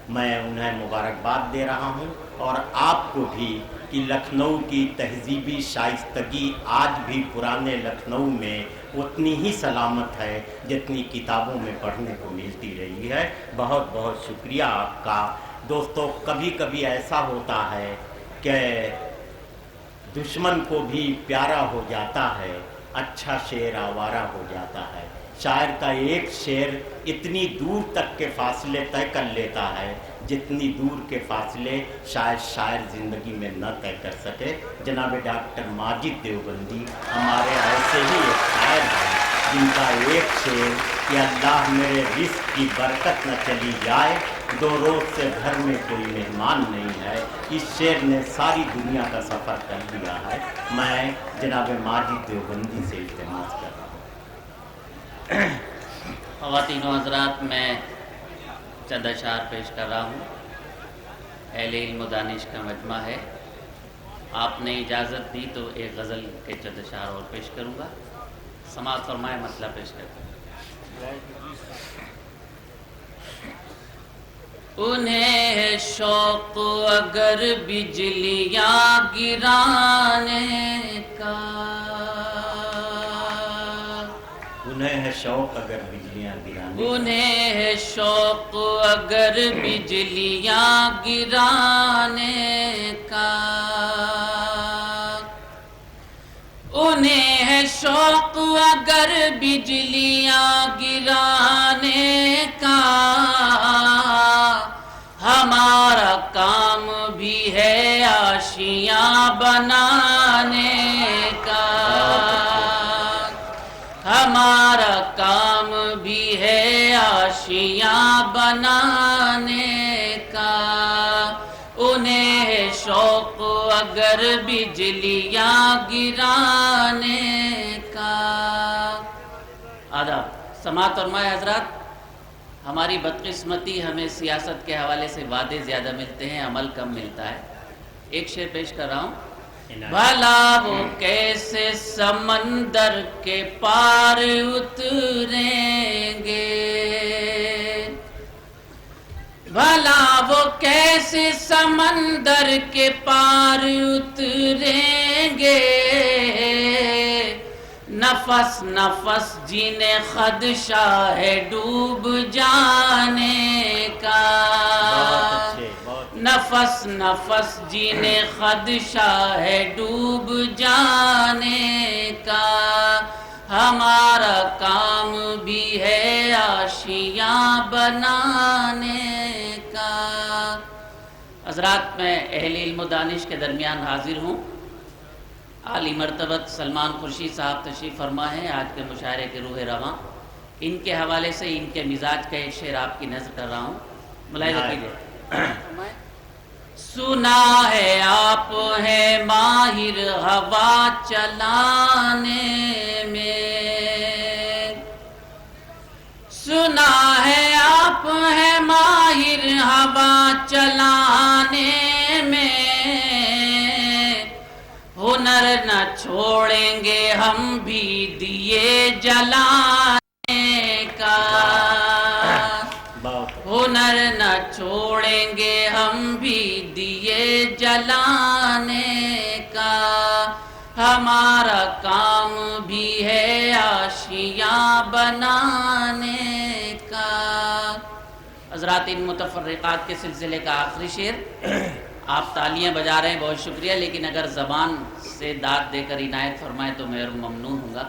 میں انہیں مبارکباد دے رہا ہوں، اور آپ کو بھی کہ لکھنؤ کی تہذیبی شائستگی آج بھی پرانے لکھنؤ میں اتنی ہی سلامت ہے جتنی کتابوں میں پڑھنے کو ملتی رہی ہے۔ بہت بہت شکریہ آپ کا۔ دوستو، کبھی کبھی ایسا ہوتا ہے کہ دشمن کو بھی پیارا ہو جاتا ہے، اچھا شعر آوارہ ہو جاتا ہے۔ شاعر کا ایک شعر اتنی دور تک کے فاصلے طے کر لیتا ہے جتنی دور کے فاصلے شاید شاعر زندگی میں نہ طے کر سکے۔ جناب ڈاکٹر ماجد دیوبندی ہمارے ایسے ہی ایک شاعر ہیں جن کا ایک شعر کہ اللہ میرے رزق کی برکت نہ چلی جائے، 2 روز سے گھر میں کوئی مہمان نہیں ہے، اس شعر نے ساری دنیا کا سفر کر دیا ہے۔ میں جناب ماجد دیوبندی سے التماس کر رہا ہوں۔ خواتین و حضرات، میں چند اشعار پیش کر رہا ہوں۔ اہل علم و دانش کا مجمع ہے، آپ نے اجازت دی تو ایک غزل کے چند اشعار اور پیش کروں گا۔ سماعت فرمائے، مسئلہ پیش کرتا ہوں۔ انہیں ہے شوق اگر بجلیاں گرانے کا، انہیں ہے شوق اگر بجلیاں گرانے، انہیں ہے شوق اگر بجلیاں گرانے کا، انہیں ہے شوق اگر بجلیاں گرانے کا، ہمارا کام بھی ہے آشیاں بنانے کا، ہمارا کام بھی ہے آشیاں بنانے کا، انہیں ہے شوق اگر بجلیاں گرانے کا۔ آداب۔ سماعت فرمائے حضرات، ہماری بدقسمتی ہمیں سیاست کے حوالے سے وعدے زیادہ ملتے ہیں، عمل کم ملتا ہے۔ ایک شعر پیش کر رہا ہوں۔ بھلا وہ کیسے سمندر کے پار اتریں گے، بھلا وہ کیسے سمندر کے پار اتریں گے، نفس نفس جنہیں خدشہ ہے ڈوب جانے کا، نفس نفس جنہیں خدشہ ہے ڈوب جانے کا، ہمارا کام بھی ہے آشیاں بنانے کا۔ حضرات، میں اہل علم و دانش کے درمیان حاضر ہوں۔ عالی مرتبت سلمان خورشید صاحب تشریف فرما ہے، آج کے مشاعرے کے روح رواں۔ ان کے حوالے سے ان کے مزاج کا ایک شعر آپ کی نظر کر رہا ہوں، ملاحظہ کیجیے۔ سنا ہے آپ ہیں ماہر ہوا چلانے میں، سنا ہے آپ ہیں ماہر ہوا چلانے میں، ہنر نہ چھوڑیں گے ہم بھی دیے جلانے کا، ہنر نہ چھوڑیں گے ہم بھی دیے جلانے کا، ہمارا کام بھی ہے آشیاں بنانے کا۔ حضرات، ان متفرقات کے سلسلے کا آخری شعر۔ آپ تالیاں بجا رہے ہیں، بہت شکریہ، لیکن اگر زبان سے داد دے کر عنایت فرمائے تو میں ممنون ہوں گا،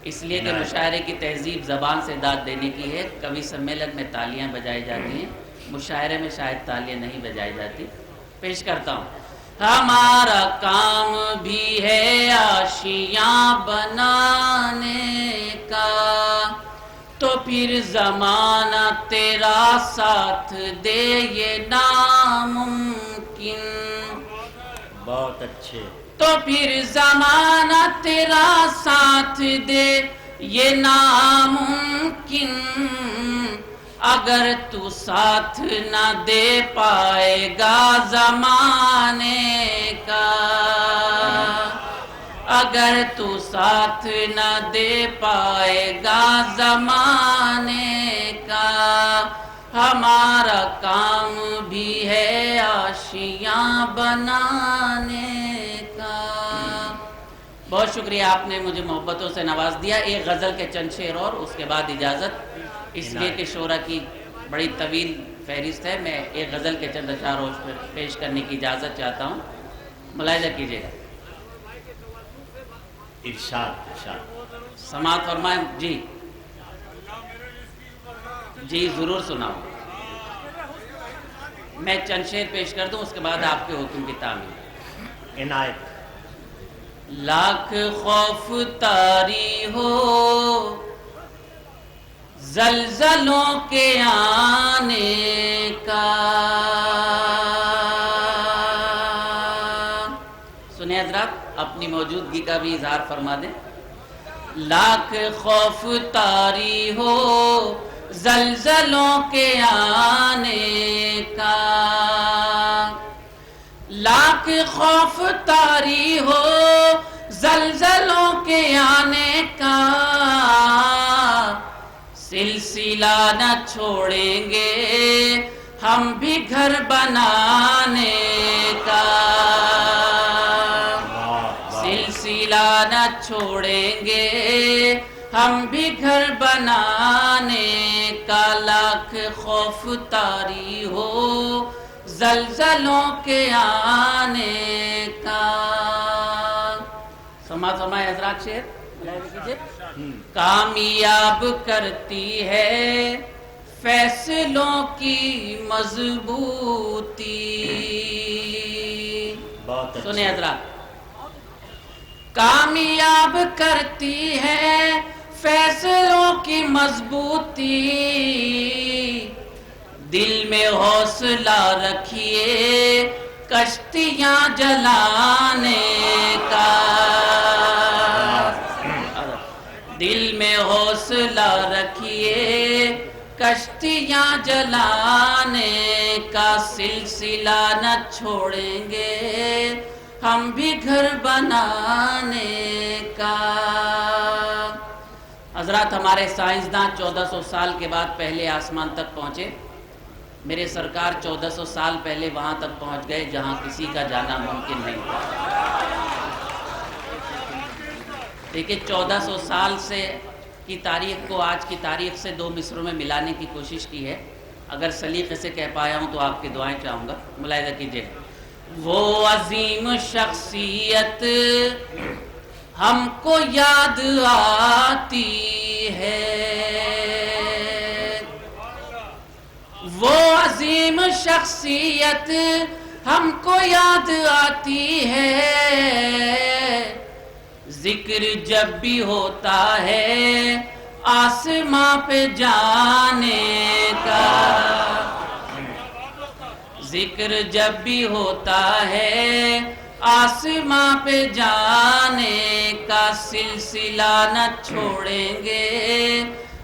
اس لیے کہ مشاعرے کی تہذیب زبان سے داد دینے کی ہے۔ کبھی سمیلن میں تالیاں بجائی جاتی ہیں، مشاعرے میں شاید تالیاں نہیں بجائی جاتی۔ پیش کرتا ہوں۔ ہمارا کام بھی ہے آشیاں بنانے کا، تو پھر زمانہ تیرا ساتھ دے یہ ناممکن، بہت اچھے، تو پھر زمانہ تیرا ساتھ دے یہ ناممکن، اگر تو ساتھ نہ دے پائے گا زمانے کا، اگر تو ساتھ نہ دے پائے گا زمانے کا، ہمارا کام بھی ہے آشیاں بنانے کا۔ بہت شکریہ، آپ نے مجھے محبتوں سے نواز دیا۔ ایک غزل کے چند شعر اور اس کے بعد اجازت، اس لیے کہ شعرا کی بڑی طویل فہرست ہے، میں ایک غزل کے چند اشعار پیش کرنے کی اجازت چاہتا ہوں، ملاحظہ کیجیے گا۔ ارشاد سماعت فرمائیں۔ جی جی ضرور سناؤں، میں چند شعر پیش کر دوں، اس کے بعد آپ کے حکم کی تعمیل۔ عنایت۔ لاکھ خوف طاری ہو زلزلوں کے آنے کا، سنیں حضرات، اپنی موجودگی کا بھی اظہار فرما دیں۔ لاکھ خوف طاری ہو زلزلوں کے آنے کا، لاکھ خوف طاری ہو زلزلوں کے آنے کا، سلسلہ نہ چھوڑیں گے ہم بھی گھر بنانے کا، سلسلہ نہ چھوڑیں گے ہم بھی گھر بنانے کا، لاکھ خوف طاری ہو زلزلوں کے آنے کا۔ سماعت فرمائے حضرات، شعر کامیاب کرتی ہے فیصلوں کی مضبوطی، سنیں حضرات، کامیاب کرتی ہے فیصلوں کی مضبوطی، دل میں حوصلہ رکھیے کشتیاں جلانے کا، دل میں حوصلہ رکھیے کشتیاں جلانے کا، سلسلہ نہ چھوڑیں گے ہم بھی گھر بنانے کا۔ حضرات، ہمارے سائنسداں 1400 سال کے بعد پہلے آسمان تک پہنچے، میرے سرکار 1400 سال پہلے وہاں تک پہنچ گئے جہاں کسی کا جانا ممکن نہیں تھا۔ دیکھیں، 1400 سال سے کی تاریخ کو آج کی تاریخ سے دو مصروں میں ملانے کی کوشش کی ہے، اگر سلیقے سے کہہ پایا ہوں تو آپ کی دعائیں چاہوں گا، ملاحظہ کیجیے۔ وہ عظیم شخصیت ہم کو یاد آتی ہے، وہ عظیم شخصیت ہم کو یاد آتی ہے، ذکر جب بھی ہوتا ہے آسماں پہ جانے کا، ذکر جب بھی ہوتا ہے آسماں پہ جانے کا، سلسلہ نہ چھوڑیں گے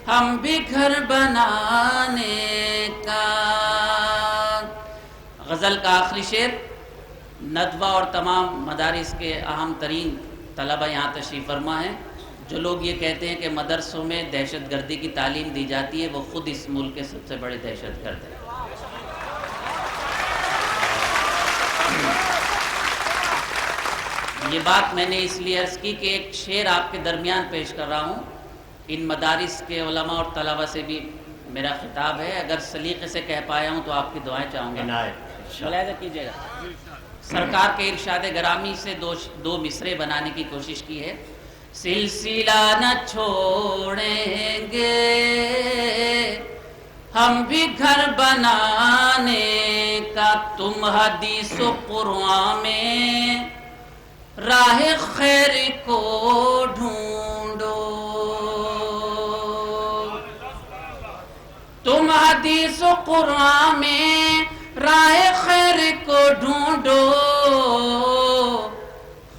ہم بھی گھر بنانے کا۔ غزل کا آخری شعر، ندوہ اور تمام مدارس کے اہم ترین طلبہ یہاں تشریف فرما ہیں۔ جو لوگ یہ کہتے ہیں کہ مدرسوں میں دہشت گردی کی تعلیم دی جاتی ہے، وہ خود اس ملک کے سب سے بڑے دہشت گرد ہیں۔ یہ بات میں نے اس لیے عرض کی کہ ایک شعر آپ کے درمیان پیش کر رہا ہوں، ان مدارس کے علماء اور طلبہ سے بھی میرا خطاب ہے، اگر سلیقے سے کہہ پایا ہوں تو آپ کی دعائیں چاہوں گا، ملاحظہ کیجیے گا۔ سرکار کے ارشاد گرامی سے دو مصرے بنانے کی کوشش کی ہے۔ سلسلہ نہ چھوڑیں گے ہم بھی گھر بنانے کا، تم حدیث و قرآن میں راہ خیر کو ڈھونڈو، تم حدیث و قرآن میں راہ خیر کو ڈھونڈو،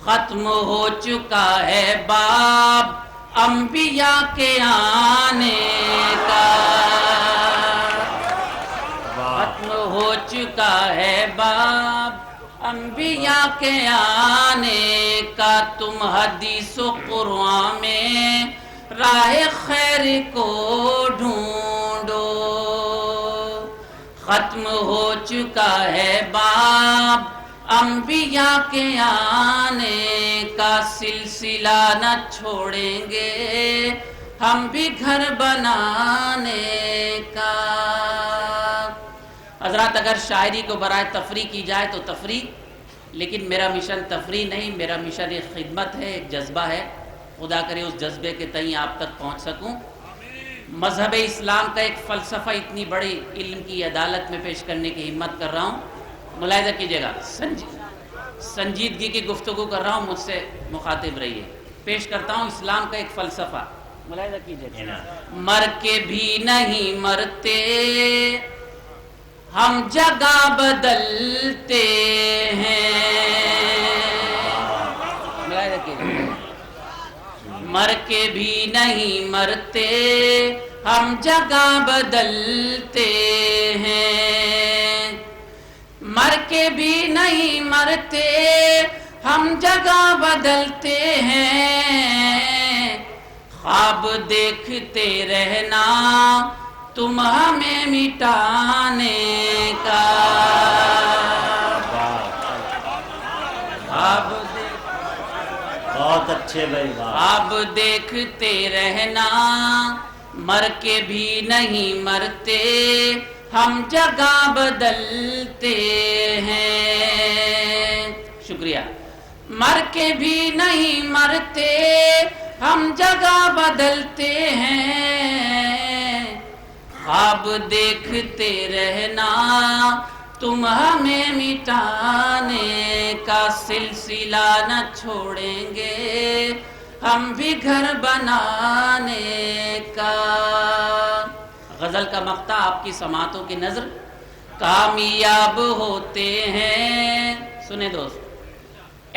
ختم ہو چکا ہے باب انبیاء کے آنے کا، ختم ہو چکا ہے باب انبیاء کے آنے کا، تم حدیث و قرآن میں راہ خیر کو ڈھونڈو، ختم ہو چکا ہے باب انبیاء کے آنے کا، سلسلہ نہ چھوڑیں گے ہم بھی گھر بنانے کا۔ حضرات اگر شاعری کو برائے تفریح کی جائے تو تفریح، لیکن میرا مشن تفریح نہیں، میرا مشن ایک خدمت ہے، ایک جذبہ ہے۔ خدا کرے اس جذبے کے تئیں آپ تک پہنچ سکوں۔ مذہب اسلام کا ایک فلسفہ اتنی بڑی علم کی عدالت میں پیش کرنے کی ہمت کر رہا ہوں، ملاحظہ کیجیے گا، سنجیدگی کی گفتگو کر رہا ہوں، مجھ سے مخاطب رہیے۔ پیش کرتا ہوں اسلام کا ایک فلسفہ، ملاحظہ کیجیے گا۔ مر کے بھی نہیں مرتے ہم جگہ بدلتے ہیں، ملاحظہ کیجیے، مر کے بھی نہیں مرتے ہم جگہ بدلتے ہیں، مر کے بھی نہیں مرتے ہم جگہ بدلتے ہیں، خواب دیکھتے رہنا تم ہمیں مٹانے کا، خواب بہت اچھے بھائی، خواب دیکھتے رہنا مر کے بھی نہیں مرتے ہم جگہ بدلتے ہیں۔ شکریہ۔ مر کے بھی نہیں مرتے ہم جگہ بدلتے ہیں، خواب دیکھتے رہنا تم ہمیں مٹانے کا، سلسلہ نہ چھوڑیں گے ہم بھی گھر بنانے کا۔ غزل کا مقطع آپ کی سماعتوں کی نظر۔ کامیاب ہوتے ہیں، سنیں دوست،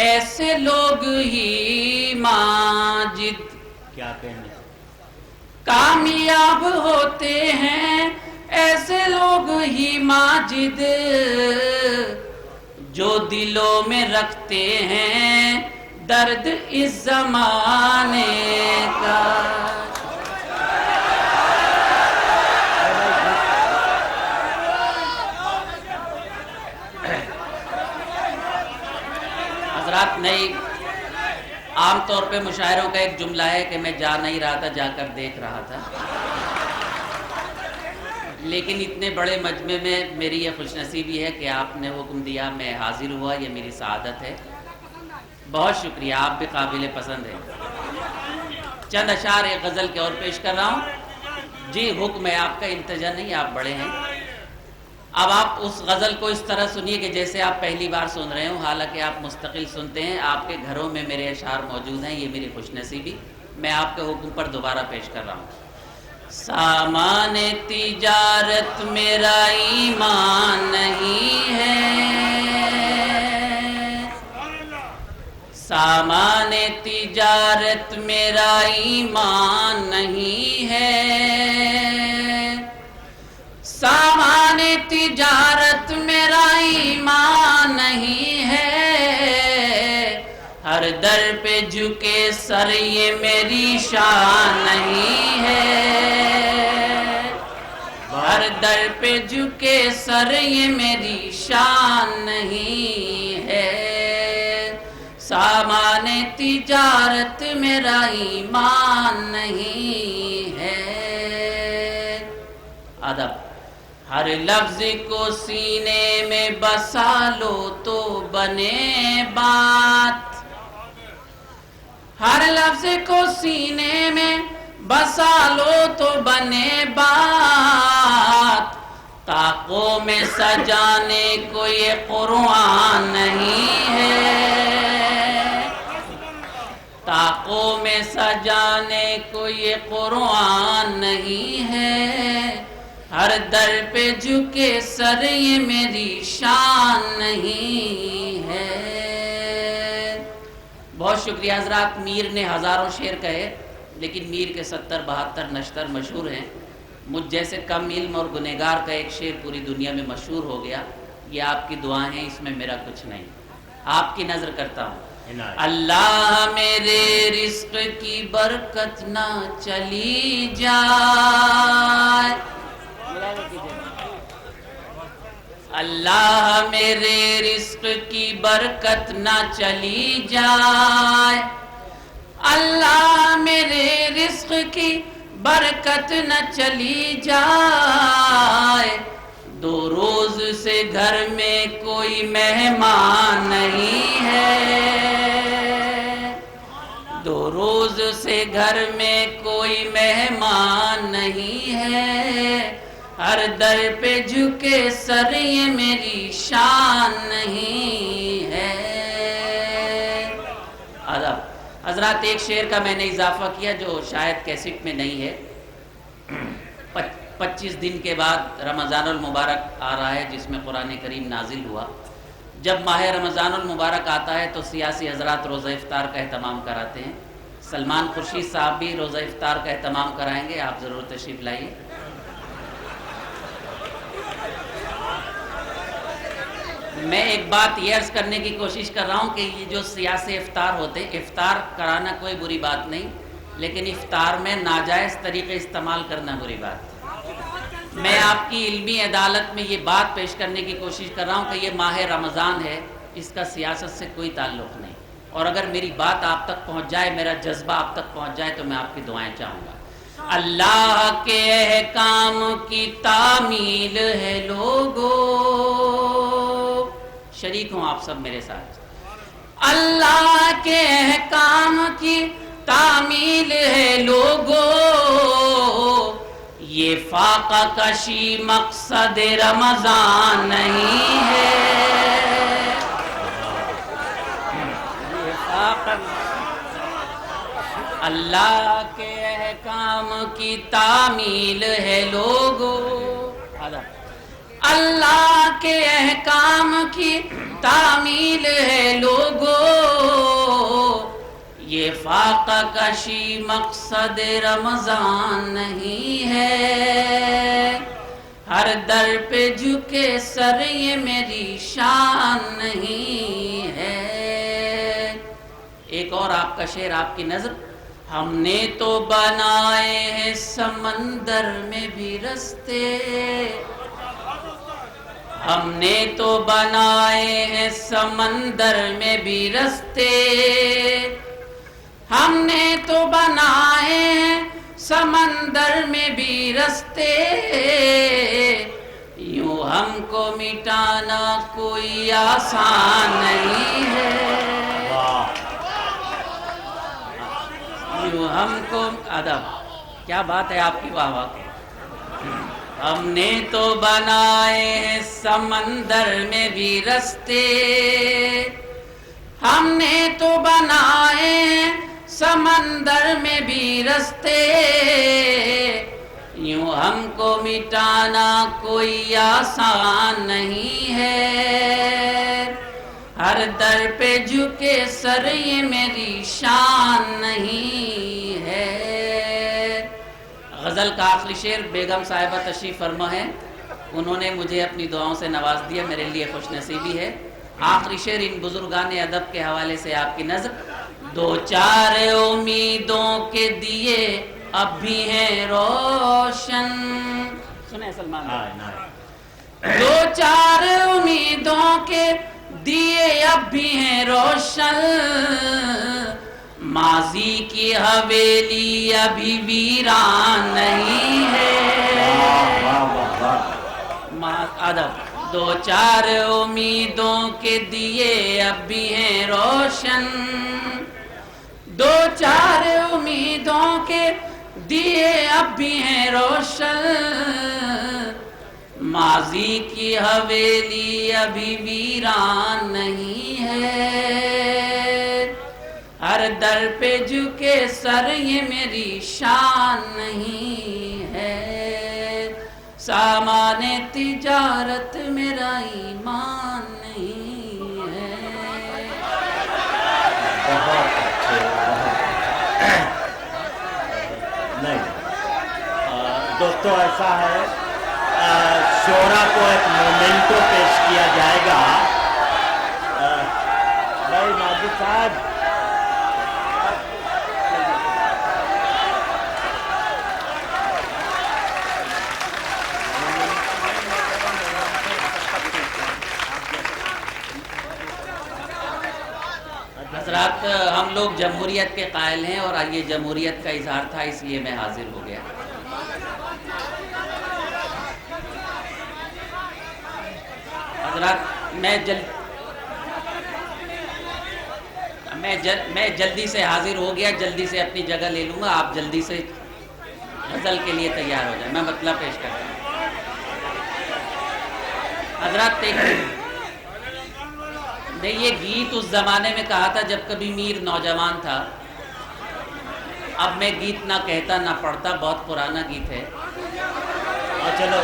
ایسے لوگ ہی ماجد، کیا کہنے، کامیاب ہوتے ہیں ایسے لوگ ہی ماجد، جو دلوں میں رکھتے ہیں درد اس زمانے کا۔ حضرات، نہیں، عام طور پہ مشاعروں کا ایک جملہ ہے کہ میں جا نہیں رہا تھا، جا کر دیکھ رہا تھا، لیکن اتنے بڑے مجمع میں میری یہ خوش نصیبی ہے کہ آپ نے حکم دیا، میں حاضر ہوا، یہ میری سعادت ہے۔ بہت شکریہ، آپ بھی قابل پسند ہیں۔ چند اشعار ایک غزل کے اور پیش کر رہا ہوں۔ جی حکم ہے آپ کا، التجا نہیں، آپ بڑے ہیں۔ اب آپ اس غزل کو اس طرح سنیے کہ جیسے آپ پہلی بار سن رہے ہوں، حالانکہ آپ مستقل سنتے ہیں، آپ کے گھروں میں میرے اشعار موجود ہیں، یہ میری خوش نصیبی، میں آپ کے حکم پر دوبارہ پیش کر رہا ہوں۔ سامان تجارت میرا ایمان نہیں ہے، سامان تجارت میرا ایمان نہیں ہے، سامان تجارت میرا ایمان نہیں ہے، ہر در پہ جھکے سر یہ میری شان نہیں ہے، ہر در پہ جھکے سر یہ میری شان نہیں ہے، سامان تجارت میرا ایمان نہیں ہے۔ ادب۔ ہر لفظ کو سینے میں بسا لو تو بنے بات، ہر لفظ کو سینے میں بسا لو تو بنے بات، طاقوں میں سجانے کو یہ قرآن نہیں ہے، طاقوں میں سجانے کو یہ قرآن نہیں ہے، ہر در پہ جھکے سر یہ میری شان نہیں ہے۔ بہت شکریہ حضرات۔ میر نے ہزاروں شعر کہے، لیکن میر کے 70-72 نشتر مشہور ہیں۔ مجھ جیسے کم علم اور گنہگار کا ایک شعر پوری دنیا میں مشہور ہو گیا، یہ آپ کی دعائیں ہیں، اس میں میرا کچھ نہیں، آپ کی نظر کرتا ہوں۔ اللہ میرے رزق کی برکت نہ چلی جائے، اللہ میرے رزق کی برکت نہ چلی جائے، اللہ میرے رزق کی برکت نہ چلی جائے، 2 روز سے گھر میں کوئی مہمان نہیں ہے، 2 روز سے گھر میں کوئی مہمان نہیں ہے، ہر در پہ جھکے سر یہ میری شان نہیں ہے۔ حضرات ایک شعر کا میں نے اضافہ کیا جو شاید کیسٹ میں نہیں ہے۔ 25 دن کے بعد رمضان المبارک آ رہا ہے جس میں قرآن کریم نازل ہوا۔ جب ماہ رمضان المبارک آتا ہے تو سیاسی حضرات روزہ افطار کا اہتمام کراتے ہیں۔ سلمان خورشید صاحب بھی روزہ افطار کا اہتمام کرائیں گے، آپ ضرور تشریف لائیے۔ میں ایک بات یہ عرض کرنے کی کوشش کر رہا ہوں کہ یہ جو سیاسی افطار ہوتے ہیں، افطار کرانا کوئی بری بات نہیں، لیکن افطار میں ناجائز طریقے استعمال کرنا بری بات ہے۔ میں آپ کی علمی عدالت میں یہ بات پیش کرنے کی کوشش کر رہا ہوں کہ یہ ماہ رمضان ہے، اس کا سیاست سے کوئی تعلق نہیں، اور اگر میری بات آپ تک پہنچ جائے، میرا جذبہ آپ تک پہنچ جائے تو میں آپ کی دعائیں چاہوں گا۔ اللہ کے احکام کی تعمیل ہے لوگو، شریک ہوں آپ سب میرے ساتھ۔ اللہ کے احکام کی تعمیل ہے لوگو، یہ فاقہ کشی مقصد رمضان نہیں ہے، اللہ کے احکام کی تعمیل ہے لوگو، اللہ کے احکام کی تعمیل ہے لوگو، یہ فاقہ کشی مقصد رمضان نہیں ہے، ہر در پہ جھکے سر یہ میری شان نہیں ہے۔ ایک اور آپ کا شعر، آپ کی نظر۔ ہم نے تو بنائے ہیں سمندر میں بھی رستے، ہم نے تو بنائے ہیں سمندر میں بھی رستے، ہم نے تو بنائے ہیں سمندر میں بھی رستے، یوں ہم کو مٹانا کوئی آسان نہیں ہے، یوں ہم کو ادب، کیا بات ہے آپ کی، واہ واہ۔ ہم نے تو بنائے ہیں سمندر میں بھی رستے، ہم نے تو بنائے ہیں سمندر میں بھی رستے، یوں ہم کو مٹانا کوئی آسان نہیں ہے، ہر در پہ جھکے سر یہ میری شان نہیں ہے۔ غزل کا آخری شعر بیگم صاحبہ تشریف فرما ہے، انہوں نے مجھے اپنی دعاؤں سے نواز دیا، میرے لیے خوش نصیبی ہے۔ آخری شعر ان بزرگان ادب کے حوالے سے آپ کی نظر۔ 2-4 امیدوں کے دیے اب بھی ہیں روشن، سنیں سلمان، 2-4 امیدوں کے دیے اب بھی ہیں روشن، ماضی کی حویلی ابھی ویران نہیں ہے، ادب 2-4 امیدوں کے دیے اب بھی ہیں روشن، 2-4 امیدوں کے دیے اب بھی ہیں روشن، ماضی کی حویلی ابھی ویران نہیں ہے، ہر در پہ جھکے سر یہ میری شان نہیں ہے، سامان تجارت میرا ایمان نہیں ہے۔ بہت اچھے، نہیں دوستو، ایسا ہے شعرا کو ایک مومنٹو پیش کیا جائے گا۔ بھائی ماجد صاحب، حضرات ہم لوگ جمہوریت کے قائل ہیں اور یہ جمہوریت کا اظہار تھا، اس لیے میں حاضر ہو گیا. حضرات میں جلدی سے حاضر ہو گیا، جلدی سے اپنی جگہ لے لوں گا. آپ جلدی سے غزل کے لیے تیار ہو جائیں. میں مطلب پیش کرتا ہوں. حضرات میں یہ گیت اس زمانے میں کہا تھا جب کبھی میر نوجوان تھا. اب میں گیت نہ کہتا نہ پڑھتا، بہت پرانا گیت ہے. چلو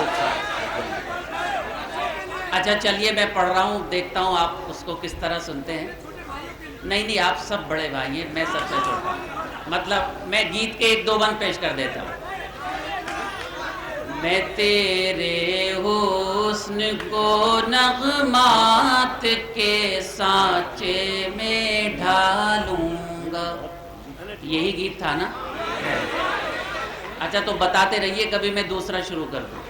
اچھا چلیے میں پڑھ رہا ہوں، دیکھتا ہوں آپ اس کو کس طرح سنتے ہیں. نہیں آپ سب بڑے بھائی ہیں، میں سب سے چھوٹا ہوں. مطلب میں گیت کے 1-2 بند پیش کر دیتا ہوں. میں تیرے حسن کو نغمات کے سانچے میں ڈھالوں گا. یہی گیت تھا نا؟ اچھا تو بتاتے رہیے، کبھی میں دوسرا شروع کر دوں.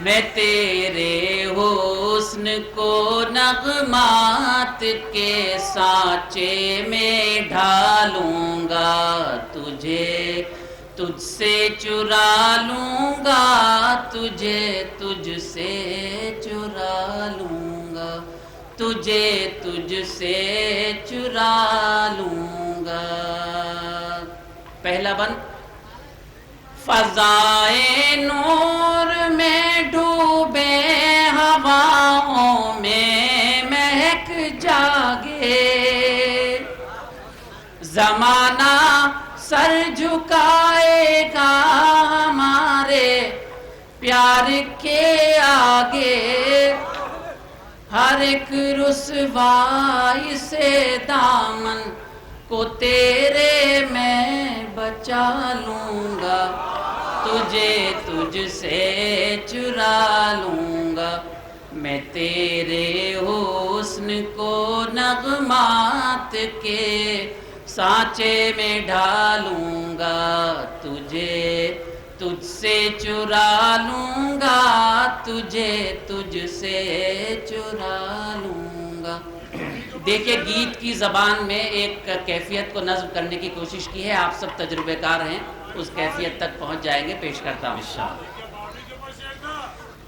میں تیرے حسن کو نغمات کے سانچے میں ڈھالوں گا، تجھ سے چرا لوں گا، تجھ سے چرا لوں گا، تجھ سے چرا لوں گا. پہلا بند. فضائے نور میں ڈوبے ہواؤں میں مہک جاگے، زمانہ سر جھکائے گا ہمارے پیار کے آگے. ہر ایک رسوائی سے دامن کو تیرے میں بچا لوں گا، تجھ سے چرا لوں گا. میں تیرے حسن کو نغمات کے سانچے میں ڈھالوں گا، تجھ سے چرا لوں گا، تجھ سے چرا لوں گا. دیکھیں گیت کی زبان میں ایک کیفیت کو نظم کرنے کی کوشش کی ہے. آپ سب تجربے کار ہیں، اس کیفیت تک پہنچ جائیں گے. پیش کرتا ہوں.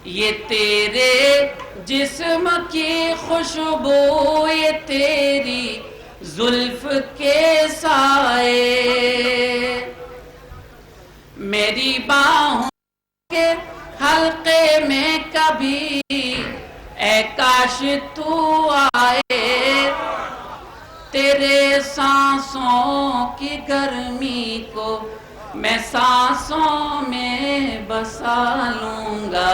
یہ تیرے جسم کی خوشبو، یہ تیری زلف کے سائے، میری باہوں کے حلقے میں کبھی اے کاش تو آئے. تیرے سانسوں کی گرمی کو میں سانسوں میں بسا لوں گا،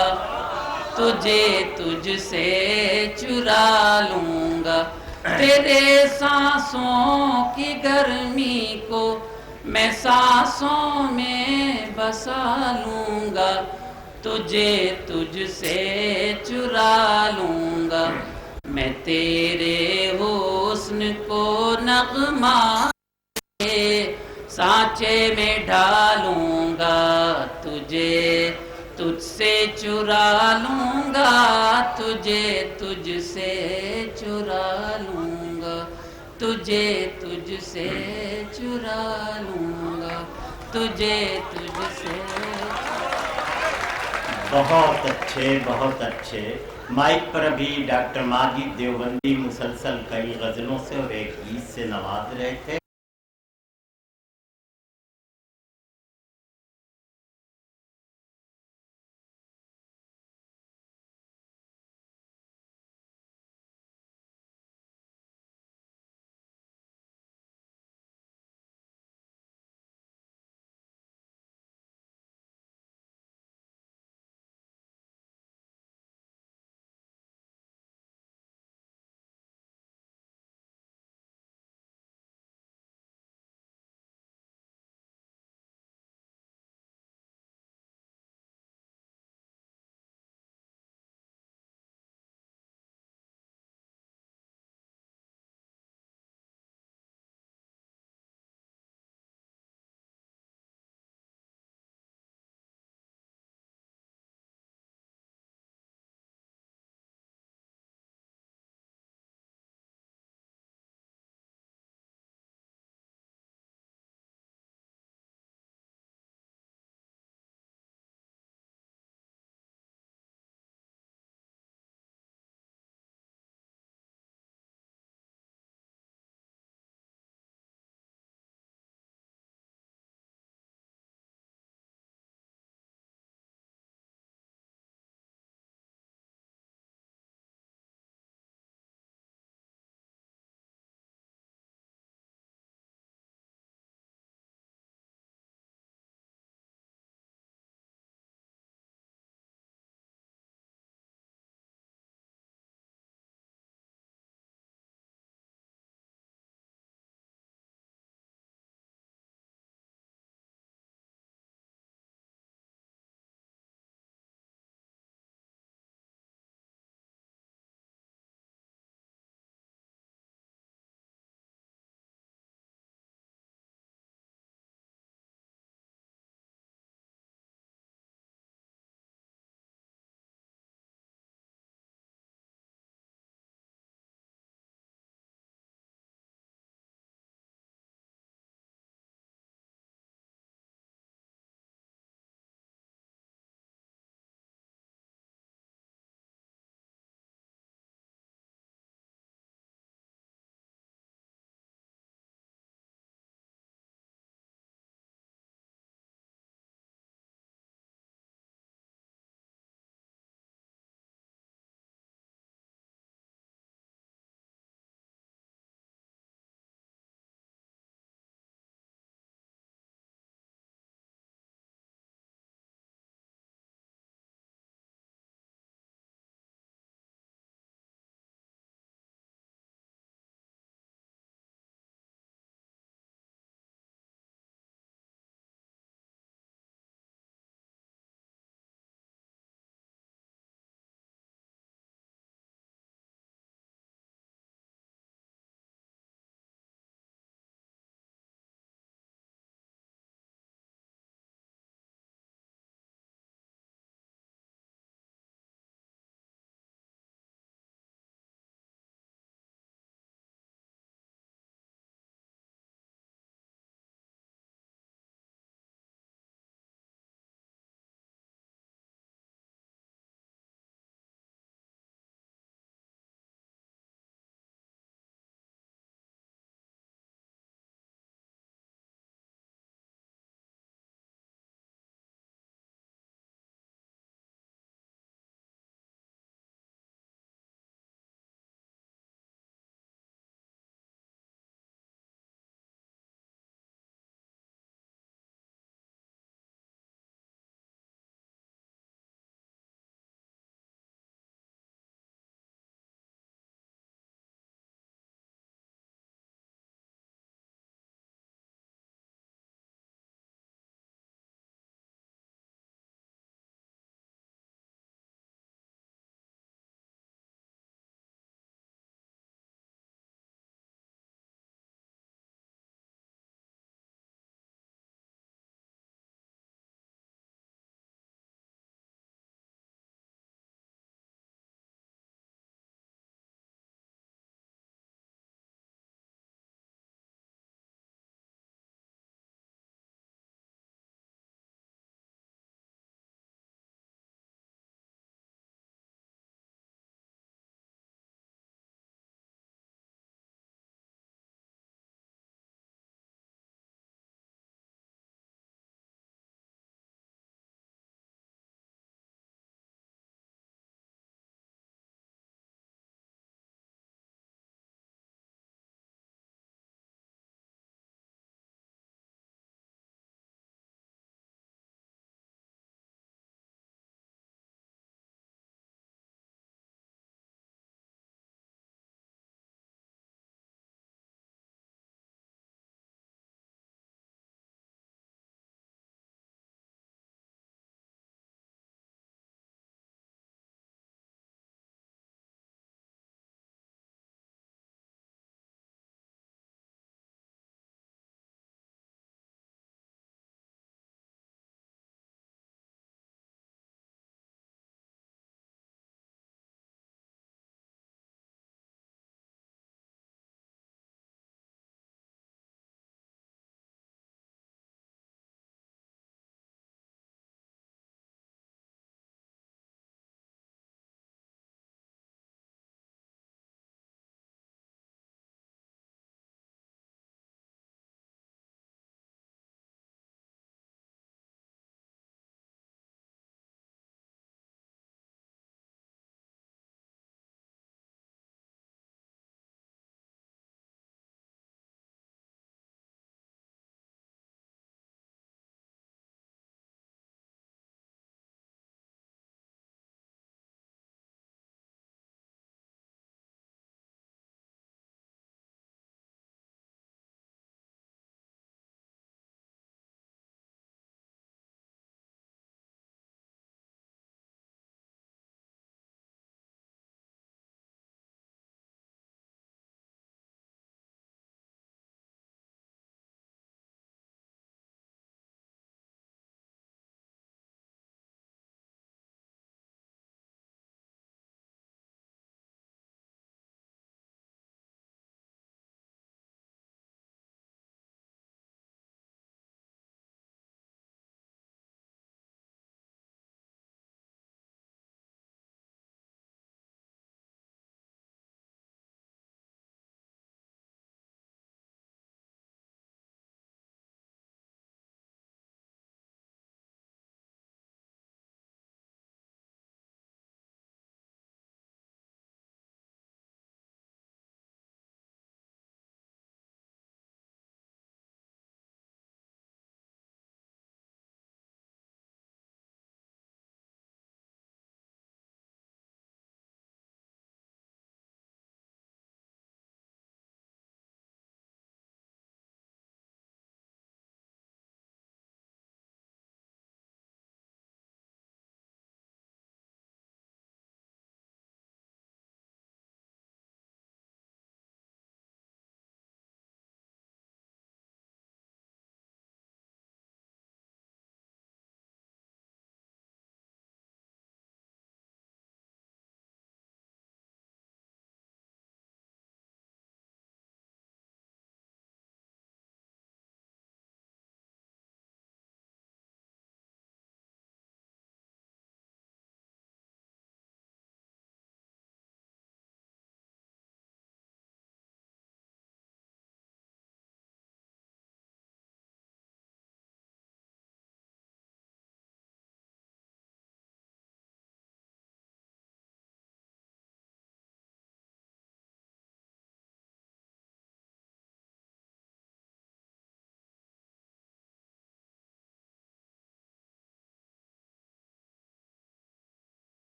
تجھ سے چرا لوں گا. تیرے سانسوں کی گرمی کو میں سانسوں میں بسا لوں گا، تجھ سے چرا لوں گا. میں تیرے حسن کو نغمات کے سانچے میں ڈھالوں گا، تجھ سے چرا لوں گا، تجھ سے چرا لوں گا، تجھ سے چرا لوں گا، تجھ سے. بہت اچھے. مائک پر ابھی ڈاکٹر ماجد دیوبندی مسلسل کئی غزلوں سے اور ایک گیت سے نواز رہے تھے.